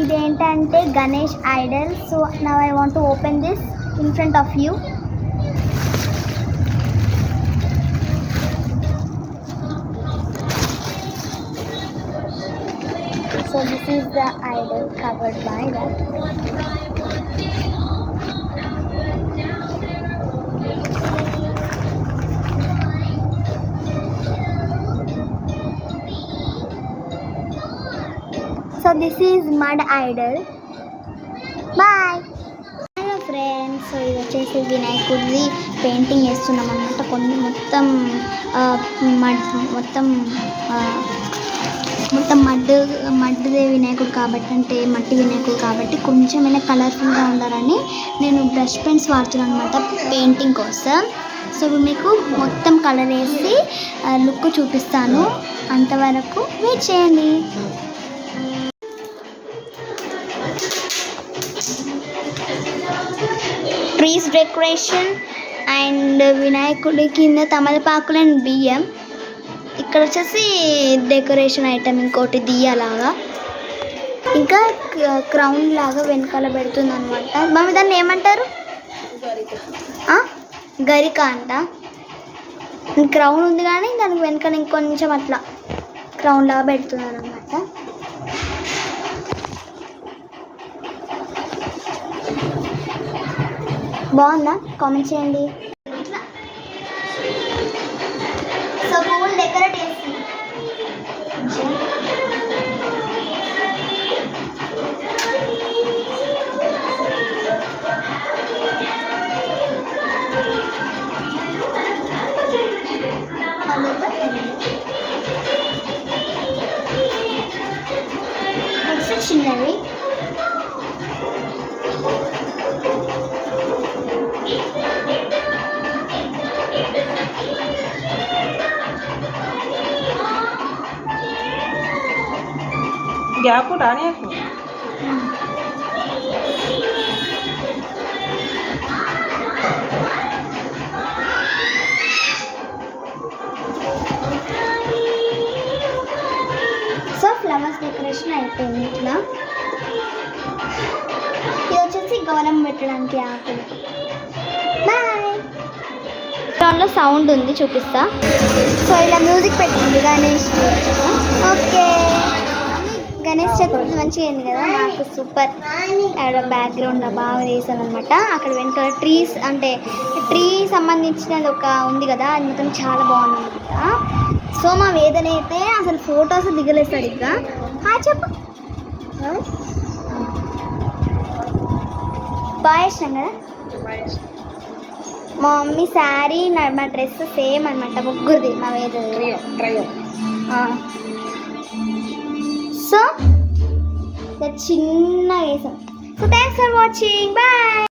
ఇదేంటంటే Ganesh Idol. So now I want to open this in front of you. So this is the idol covered by that. So this is mud idol. Bye. Hello friends. So ఇది వచ్చేసి వినాయకుడిది painting వేస్తున్నాం అన్నమాట. కొన్ని మొత్తం మడ్డుదే వినాయకుడు కాబట్టి, అంటే మట్టి వినాయకుడు కాబట్టి కొంచెమైనా కలర్ఫుల్గా ఉండాలని నేను బ్రష్ పెన్స్ వాడుతున్నాను అనమాట పెయింటింగ్ కోసం. సో మీకు మొత్తం కలర్ వేసి లుక్ చూపిస్తాను, అంతవరకు వెయిట్ చేయండి. ట్రీస్ డెకరేషన్ అండ్ వినాయకుడి కింద తమలపాకులు అండ్ బియ్యం. ఇక్కడ వచ్చేసి డెకరేషన్ ఐటమ్ ఇంకోటి దియ్యలాగా, ఇంకా క్రౌన్ లాగా వెనకాల పెడుతుంది అనమాట. మమ్మీ దాన్ని ఏమంటారు? గరిక అంట. క్రౌన్ ఉంది కానీ దానికి వెనకాల ఇంకొంచెం అట్లా క్రౌన్ లాగా పెడుతున్నారు అనమాట. బాగుందా? కామెంట్ చేయండి. సో పూలు డెకరేట్ చేస్తుంది. నెక్స్ట్ చిన్నవి. గ్యాప్ రాని సో ఫ్లవర్స్ డెకరేషన్ అయిపోయింది. ఇట్లా ఇది వచ్చేసి గౌరవం పెట్టడానికి ఆకులు. బాయ్. దానిలో సౌండ్ ఉంది, చూపిస్తా. సో ఇలా మ్యూజిక్ పెట్టింది గణేష్. ఓకే, గణేష్ చతుర్థి మంచిగా అయింది కదా. నాకు సూపర్. అక్కడ బ్యాక్గ్రౌండ్ బాగా వేసాను అనమాట. అక్కడ వెనకాల ట్రీస్, అంటే ట్రీ సంబంధించినది ఒక ఉంది కదా, అది మొత్తం చాలా బాగుంది అనమాట. సో మా వేదన అయితే అసలు ఫొటోస్ దిగలేదు సరిగ్గా. చెప్పు. బాగా వేసినాం కదా. మా మమ్మీ శారీ, మా డ్రెస్ సేమ్ అనమాట, ముగ్గురిది మా వేద. సో చిన్నగా వేసాం. So thanks for watching. Bye.